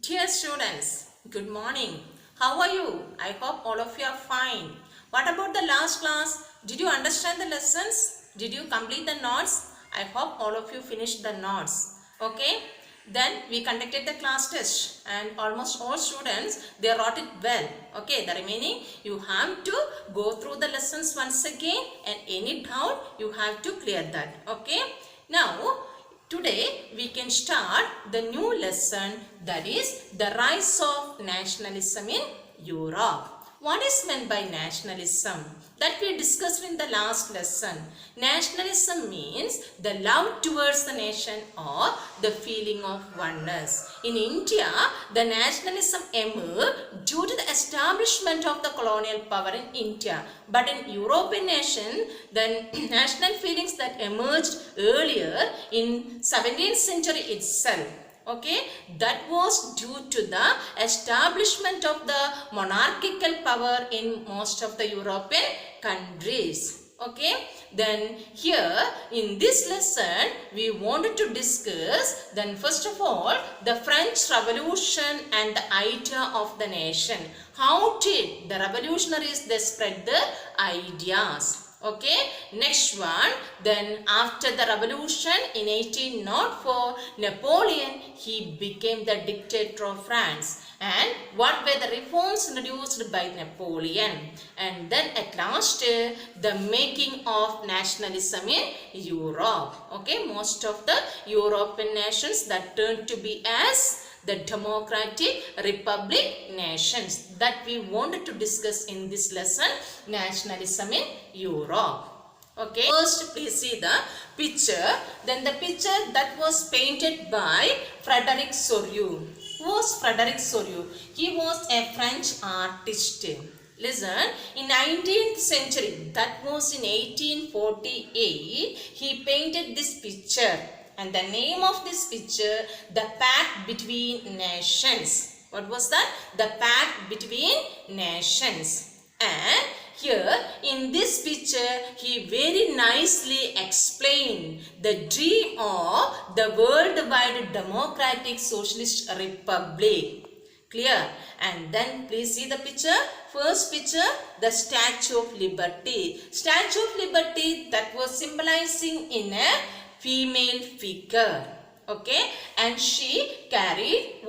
Dear students, good morning. How are you? I hope all of you are fine. What about the last class? Did you understand the lessons? Did you complete the notes? I hope all of you finished the notes. Okay? Then we conducted the class test and almost all students, they wrote it well. Okay, the remaining you have to go through the lessons once again and any doubt you have to clear that. Okay? Now, today we can start the new lesson, that is the rise of nationalism in Europe. What is meant by nationalism? That we discussed in the last lesson. Nationalism means the love towards the nation or the feeling of oneness. In India, the nationalism emerged due to the establishment of the colonial power in India. But in European nation, the national feelings that emerged earlier in 17th century itself. Okay, that was due to the establishment of the monarchical power in most of the European countries. Okay, then here in this lesson we wanted to discuss, then first of all, the French Revolution and the idea of the nation. How did the revolutionaries they spread the ideas? Okay, next one, then after the revolution in 1804, Napoleon, he became the dictator of France. And what were the reforms introduced by Napoleon? And then at last, the making of nationalism in Europe. Okay, most of the European nations that turned to be as the democratic republic nations, that we wanted to discuss in this lesson, nationalism in Europe. Okay, first please see the picture. Then the picture that was painted by Frederic Sorio. Who was Frederic Sorio? He was a French artist. Listen, in 19th century, that was in 1848, he painted this picture. And the name of this picture, the Pact Between Nations. What was that? The Pact Between Nations. And here in this picture, he very nicely explained the dream of the worldwide democratic socialist republic. Clear? And then please see the picture. First picture, the Statue of Liberty. Statue of Liberty that was symbolizing in a female figure. Okay, and she carried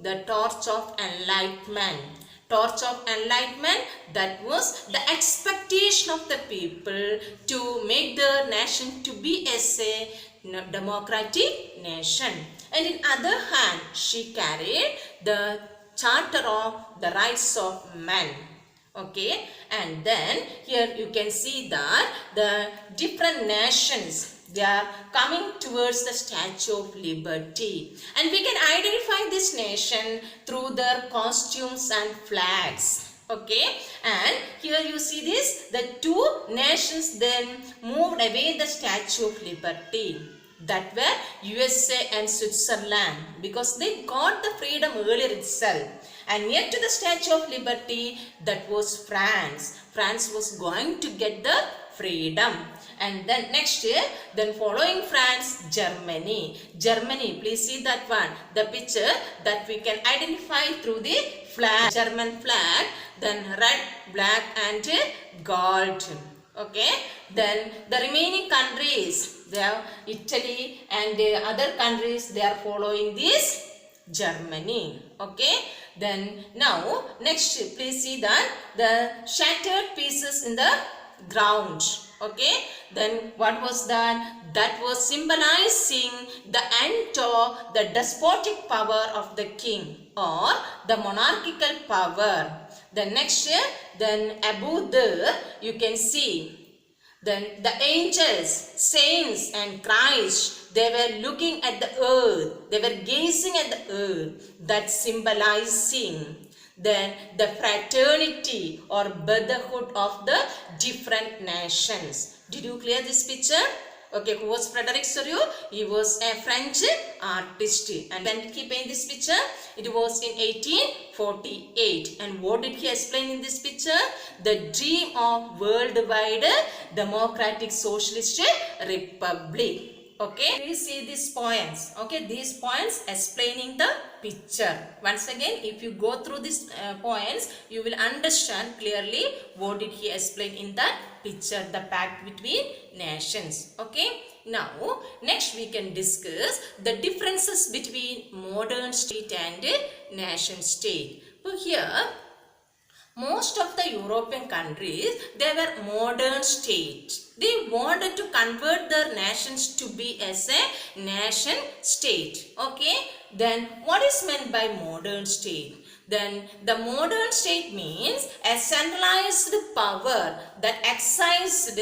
the torch of enlightenment. Torch of enlightenment, that was the expectation of the people to make the nation to be as a democratic nation. And in other hand, she carried the charter of the rights of man. Okay, and then here you can see that the different nations, they are coming towards the Statue of Liberty. And we can identify this nation through their costumes and flags. Okay, and here you see this, the two nations then moved away the Statue of Liberty. That were USA and Switzerland, because they got the freedom earlier itself. And near to the Statue of Liberty, that was France. France was going to get the freedom. And then next year, then following France, Germany. Germany, please see that one. The picture that we can identify through the flag, German flag, then red, black and gold. Okay, then the remaining countries, they are Italy and other countries, they are following this Germany. Okay, then now next please see that the shattered pieces in the ground. Okay, then what was that? That was symbolizing the end of the despotic power of the king or the monarchical power. The next year, then above there you can see, then the angels, saints and Christ, they were looking at the earth, they were gazing at the earth, that symbolizing then the fraternity or brotherhood of the different nations. Did you clear this picture? Okay, who was Frederic Sorio? He was a French artist. And when did he paint this picture? It was in 1848. And what did he explain in this picture? The dream of worldwide democratic socialist republic. Okay, please see these points. Okay, these points explaining the picture. Once again, if you go through these points, you will understand clearly what did he explain in that picture, the pact between nations. Okay, now next we can discuss the differences between modern state and nation state. So here most of the European countries, they were modern states. They wanted to convert their nations to be as a nation state. Okay. Then what is meant by modern state? Then the modern state means a centralized power that exercised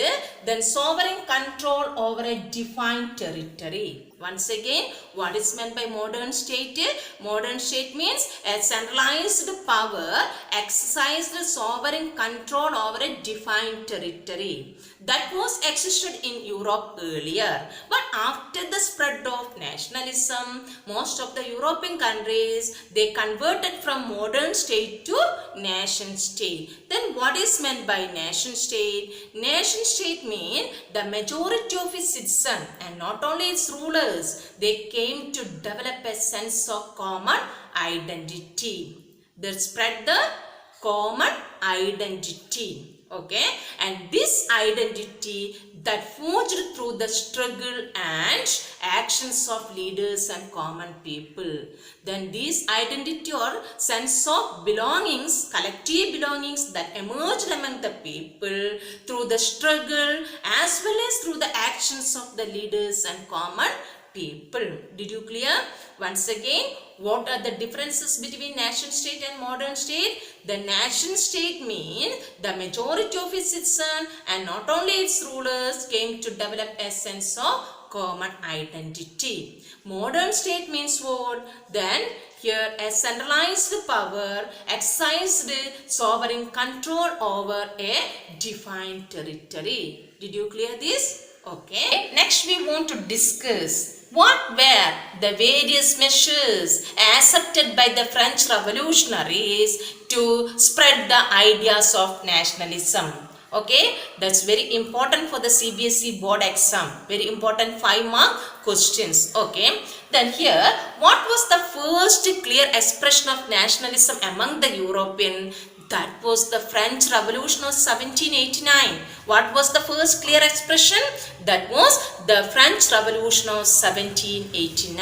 then sovereign control over a defined territory. Once again, what is meant by modern state? Modern state means a centralized power exercised sovereign control over a defined territory. That was existed in Europe earlier. But after the spread of nationalism, most of the European countries, they converted from modern state to nation state. Then what is meant by nation state? Nation state means the majority of its citizens and not only its rulers, they came to develop a sense of common identity. They spread the common identity. Okay, and this identity that forged through the struggle and actions of leaders and common people. Then this identity or sense of belongings, collective belongings that emerged among the people through the struggle as well as through the actions of the leaders and common people. Did you clear? Once again, what are the differences between nation state and modern state? The nation state means the majority of its citizens and not only its rulers came to develop a sense of common identity. Modern state means what? Then here a centralized power exercised sovereign control over a defined territory. Did you clear this? Okay. Next we want to discuss what were the various measures accepted by the French revolutionaries to spread the ideas of nationalism. Okay, that's very important for the CBSE board exam. Very important 5-mark questions. Okay, then here, what was the first clear expression of nationalism among the European? That was the French Revolution of 1789. What was the first clear expression? That was the French Revolution of 1789.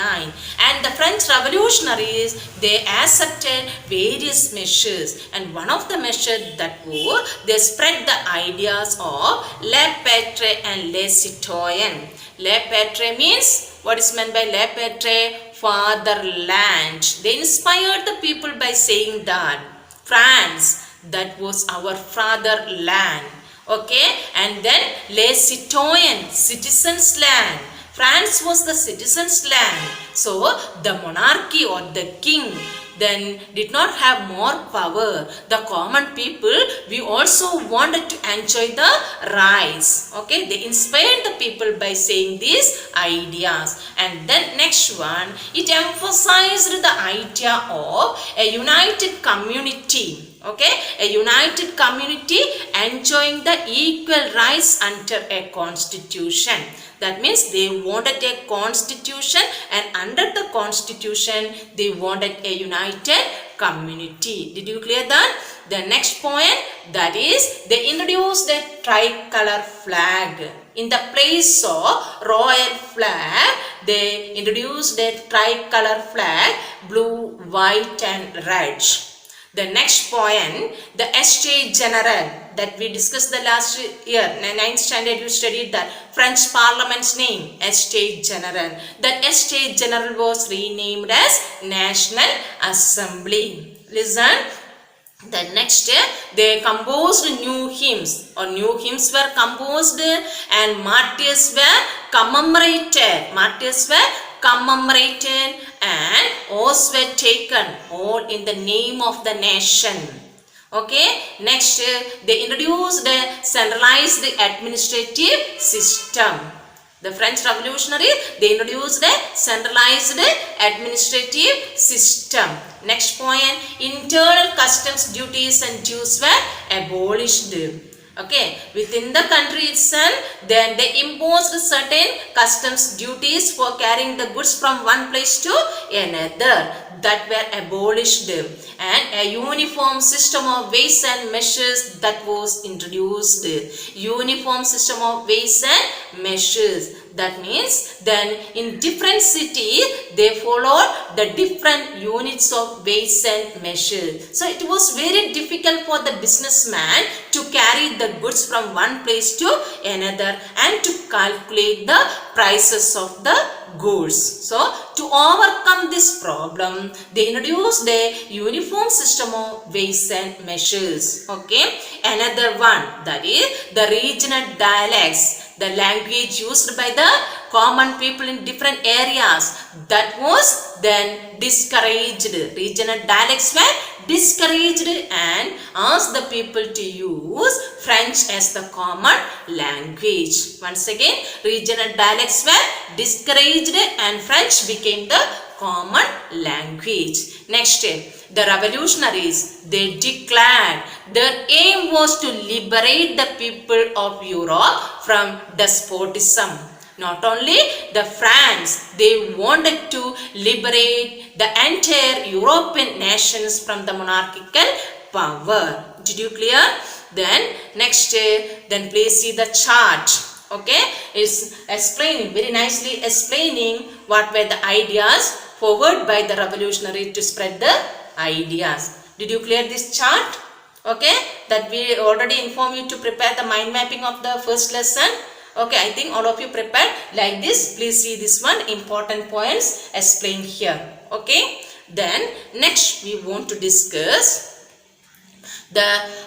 And the French revolutionaries, they accepted various measures. And one of the measures that was, they spread the ideas of Le Patrie and Les Citoyens. Le Patrie means, what is meant by Le Patrie? Fatherland. They inspired the people by saying that France, that was our fatherland. Okay, and then Les Citoyens, citizens' land. France was the citizens' land. So the monarchy or the king then did not have more power. The common people, we also wanted to enjoy the rights. Okay, they inspired the people by saying these ideas. And then next one, it emphasized the idea of a united community. Okay, a united community enjoying the equal rights under a constitution. That means they wanted a constitution, and under the constitution they wanted a united community. Did you clear that? The next point, that is, they introduced a tricolor flag. In the place of royal flag, they introduced a tricolor flag, blue, white and red. The next point, the Estates General that we discussed the last year, 9th standard, you studied that French Parliament's name, Estates General. That Estates General was renamed as National Assembly. Listen. The next, they composed new hymns, or new hymns were composed and martyrs were commemorated. Martyrs were commemorated and oaths were taken, all in the name of the nation. Okay, next they introduced a centralized administrative system. The French revolutionaries, they introduced a centralized administrative system. Next point, internal customs duties and dues were abolished. Okay, within the country itself, then they imposed certain customs duties for carrying the goods from one place to another that were abolished, and a uniform system of weights and measures that was introduced. Uniform system of weights and measures. That means then in different cities they followed the different units of weights and measures. So it was very difficult for the businessman to carry the goods from one place to another and to calculate the prices of the goods. So to overcome this problem, they introduced a uniform system of weights and measures. Okay, another one, that is the regional dialects, the language used by the common people in different areas, that was then discouraged. Regional dialects were discouraged and asked the people to use French as the common language. Once again, regional dialects were discouraged and French became the common language. Next, the revolutionaries, they declared their aim was to liberate the people of Europe from despotism. Not only the France, they wanted to liberate the entire European nations from the monarchical power. Did you clear? Then next, then please see the chart. Okay, is explaining, very nicely explaining what were the ideas forward by the revolutionary to spread the ideas. Did you clear this chart? Okay, that we already informed you to prepare the mind mapping of the first lesson. Okay, I think all of you prepared like this. Please see this one, important points explained here. Okay, then next we want to discuss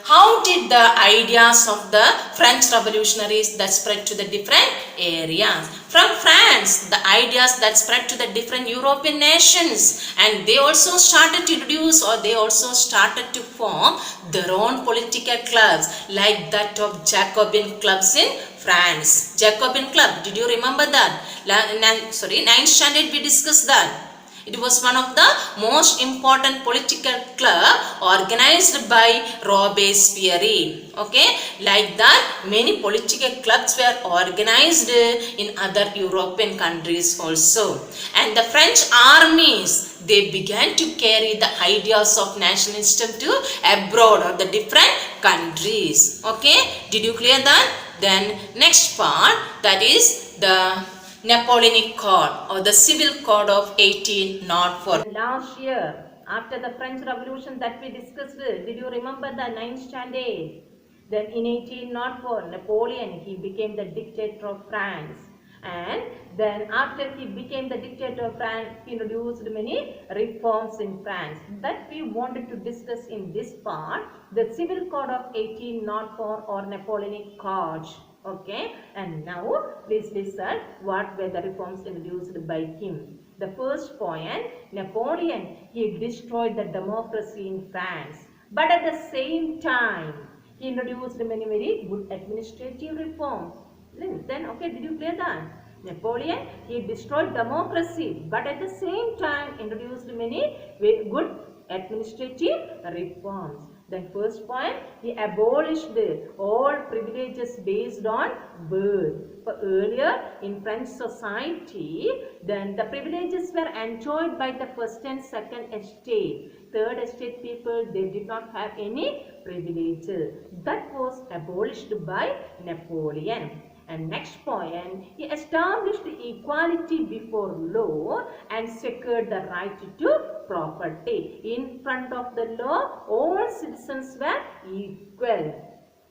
how did the ideas of the French revolutionaries that spread to the different areas. From France, the ideas that spread to the different European nations, and they also started to introduce, or they also started to form their own political clubs like that of Jacobin clubs in France. Jacobin club, did you remember that? Ninth standard we discussed that. It was one of the most important political club organized by Robespierre. Okay, like that many political clubs were organized in other European countries also. And the French armies, they began to carry the ideas of nationalism to abroad or the different countries. Okay, did you clear that? Then next part, that is the Napoleonic Code or the Civil Code of 1804. Last year, after the French Revolution that we discussed, did you remember the 9th standard? Then in 1804, Napoleon, he became the dictator of France. And then after he became the dictator of France, he introduced many reforms in France. That we wanted to discuss in this part, the Civil Code of 1804 or Napoleonic Code. Okay, and now please listen what were the reforms introduced by him. The first point, Napoleon, he destroyed the democracy in France, but at the same time he introduced many very good administrative reforms. Then okay, did you clear that? Napoleon, he destroyed democracy, but at the same time introduced many very good administrative reforms. Then first point, he abolished all privileges based on birth. For earlier in French society, then the privileges were enjoyed by the first and second estate. Third estate people, they did not have any privileges. That was abolished by Napoleon. And next point, he established equality before law and secured the right to property. In front of the law, all citizens were equal,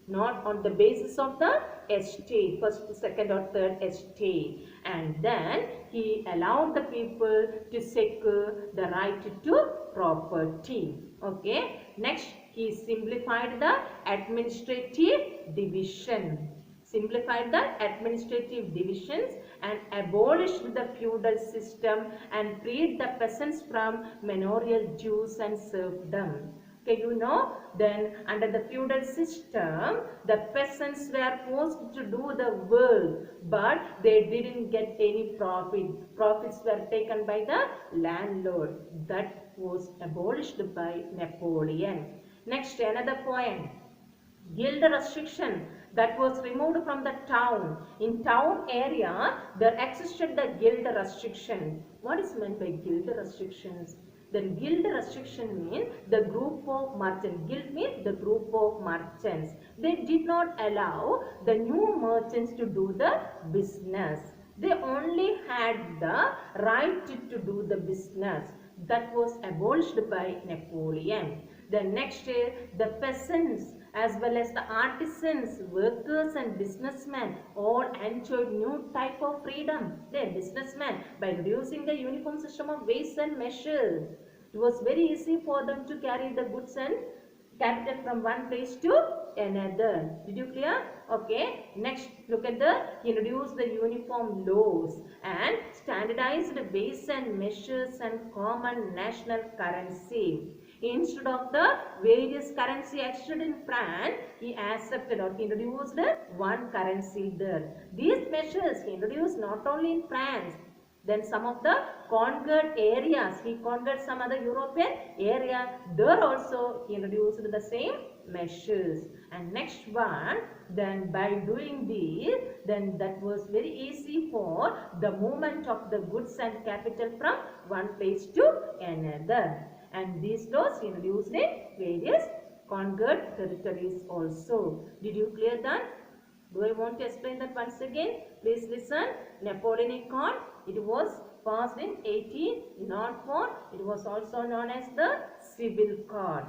not on the basis of the estate, first, second or third estate. And then he allowed the people to secure the right to property. Okay. Next, he simplified the administrative division. Simplified the administrative divisions and abolished the feudal system and freed the peasants from manorial dues and serfdom. Okay, you know, then under the feudal system, the peasants were forced to do the work, but they didn't get any profit. Profits were taken by the landlord. That was abolished by Napoleon. Next, another point. Guild restriction that was removed from the town. In town area, there existed the guild restriction. What is meant by guild restrictions? The guild restriction means the group of merchants. Guild means the group of merchants. They did not allow the new merchants to do the business. They only had the right to do the business. That was abolished by Napoleon. The next is the peasants as well as the artisans, workers and businessmen all enjoyed new type of freedom. They businessmen by reducing the uniform system of weights and measures. It was very easy for them to carry the goods and capital from one place to another. Did you clear? Okay. Next, look at the introduce the uniform laws and standardized weights and measures and common national currency. Instead of the various currency existed in France, he accepted or he introduced one currency there. These measures he introduced not only in France, then some of the conquered areas, he conquered some other European area, there also he introduced the same measures. And next one, then by doing this, then that was very easy for the movement of the goods and capital from one place to another. And these laws introduced in various conquered territories also. Did you clear that? Do I want to explain that once again? Please listen. Napoleonic Code, it was passed in 1804. It was also known as the Civil Code.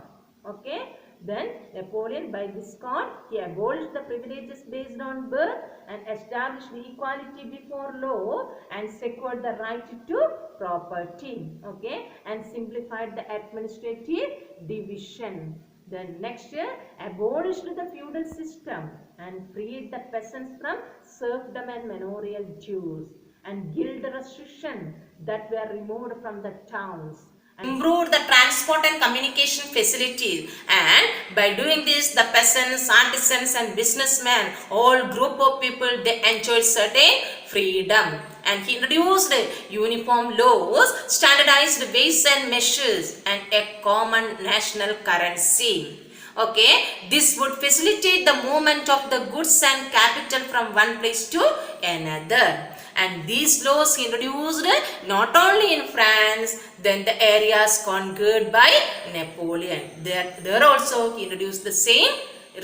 Okay. Then Napoleon, by this code, he abolished the privileges based on birth and established the equality before law and secured the right to property. Okay. And simplified the administrative division. Then next year, abolished the feudal system and freed the peasants from serfdom and manorial dues, and guild restriction that were removed from the towns. Improved the transport and communication facilities, and by doing this, the peasants, artisans and businessmen, all group of people, they enjoyed certain freedom. And he introduced uniform laws, standardized weights and measures, and a common national currency. Okay, this would facilitate the movement of the goods and capital from one place to another. And these laws he introduced not only in France, then the areas conquered by Napoleon. There also he introduced the same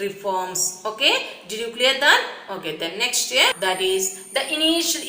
reforms. Okay, did you clear that? Okay, then next year, that is the initial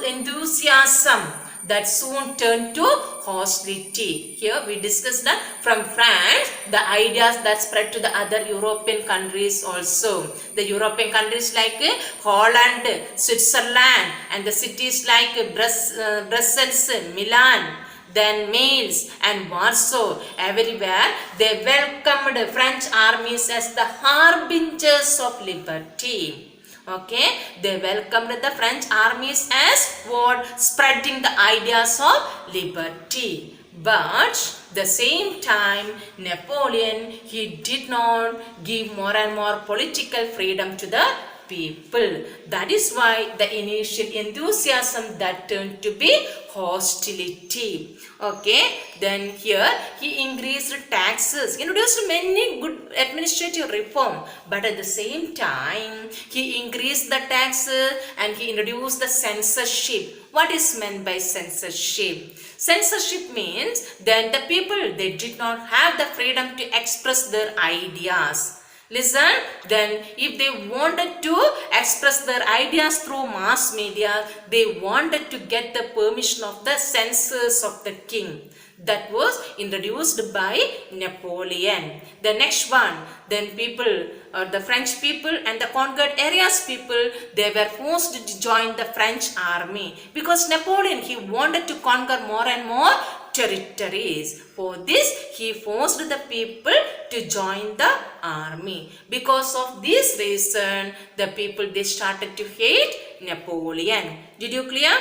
enthusiasm that soon turned to hostility. Here we discussed that from France, the ideas that spread to the other European countries also. The European countries like Holland, Switzerland, and the cities like Brussels, Milan, then Mainz and Warsaw, everywhere they welcomed French armies as the harbingers of liberty. Okay, they welcomed the French armies as what? Spreading the ideas of liberty. But the same time, Napoleon, he did not give more and more political freedom to the people. That is why the initial enthusiasm that turned to be hostility. Okay, then here he increased taxes, introduced many good administrative reform, but at the same time he increased the taxes and he introduced the censorship. What is meant by censorship? Censorship means that the people, they did not have the freedom to express their ideas. Listen, then if they wanted to express their ideas through mass media, they wanted to get the permission of the censors of the king. That was introduced by Napoleon. The next one, then people, the French people and the conquered areas people, they were forced to join the French army because Napoleon, he wanted to conquer more and more territories. For this, he forced the people to join the army. Because of this reason, the people, they started to hate Napoleon. Did you clear?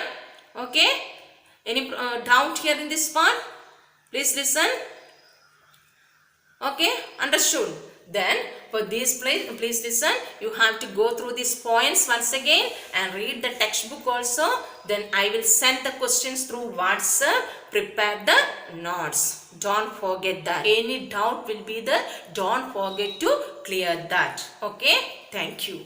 Okay. Any doubt here in this part? Please listen. Okay, understood. Then For this, please listen. You have to go through these points once again and read the textbook also. Then I will send the questions through WhatsApp. Prepare the notes. Don't forget that. Any doubt will be there. Don't forget to clear that. Okay. Thank you.